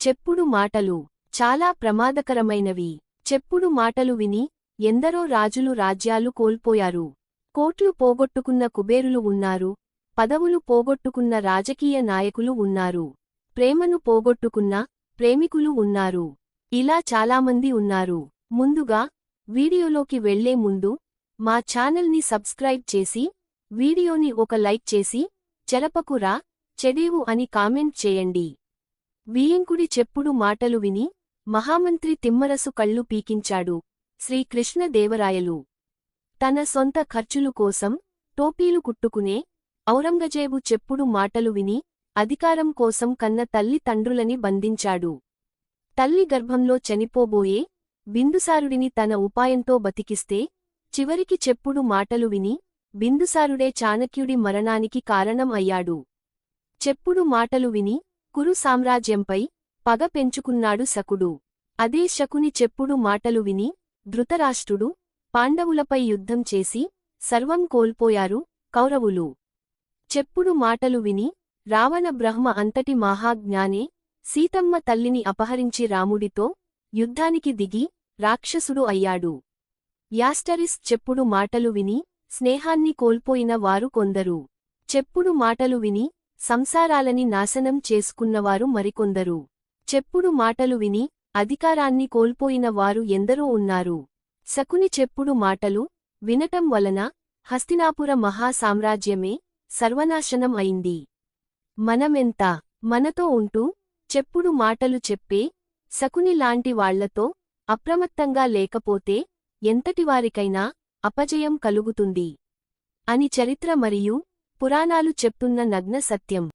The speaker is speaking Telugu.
చెప్పుడు మాటలు చాలా ప్రమాదకరమైనవి. చెప్పుడు మాటలు విని ఎందరో రాజులు రాజ్యాలు కోల్పోయారు. కోట్లు పోగొట్టుకున్న కుబేరులు ఉన్నారు. పదవులు పోగొట్టుకున్న రాజకీయ నాయకులు ఉన్నారు. ప్రేమను పోగొట్టుకున్న ప్రేమికులు ఉన్నారు. ఇలా చాలామంది ఉన్నారు. ముందుగా వీడియోలోకి వెళ్లే ముందు మా ఛానల్ని సబ్స్క్రైబ్ చేసి వీడియోని ఒక లైక్ చేసి చెరపకురా చెడేవు అని కామెంట్ చేయండి. వియ్యంకుడి చెప్పుడు మాటలు విని మహామంత్రి తిమ్మరసు కళ్ళు పీకించాడు శ్రీకృష్ణదేవరాయలు. తన సొంత ఖర్చులు కోసం టోపీలు కుట్టుకునే ఔరంగజేబు చెప్పుడు మాటలు విని అధికారం కోసం కన్న తల్లి తండ్రులని బంధించాడు. తల్లి గర్భంలో చనిపోబోయే బిందుసారుడిని తన ఉపాయంతో బతికిస్తే చివరికి చెప్పుడు మాటలు విని బిందుసారుడే చాణక్యుడి మరణానికి కారణం అయ్యాడు. చెప్పుడు మాటలు విని కురు సామ్రాజ్యంపై పగ పెంచుకున్నాడు శకుడు. అదే శకుని చెప్పుడు మాటలు విని ధృతరాష్ట్రుడు పాండవులపై యుద్ధం చేసి సర్వం కోల్పోయారు కౌరవులు. చెప్పుడు మాటలు విని రావణ బ్రహ్మ అంతటి మహాజ్ఞానే సీతమ్మ తల్లిని అపహరించి రాముడితో యుద్ధానికి దిగి రాక్షసుడు అయ్యాడు. యాస్టరిస్ చెప్పుడు మాటలు విని స్నేహాన్ని కోల్పోయిన వారు కొందరు. చెప్పుడు మాటలు విని సంసారాలని నాశనం చేసుకున్నవారు మరికొందరు. చెప్పుడు మాటలు విని అధికారాన్ని కోల్పోయిన వారు ఎందరో ఉన్నారు. శకుని చెప్పుడు మాటలు వినటం వలన హస్తినాపుర మహాసామ్రాజ్యమే సర్వనాశనం అయింది. మనమెంత మనతో ఉంటూ చెప్పుడు మాటలు చెప్పే శకుని లాంటి వాళ్లతో అప్రమత్తంగా లేకపోతే ఎంతటివారికైనా అపజయం కలుగుతుంది అని చరిత్ర మరియు పురాణాలు చెప్తున్న నగ్న సత్యం.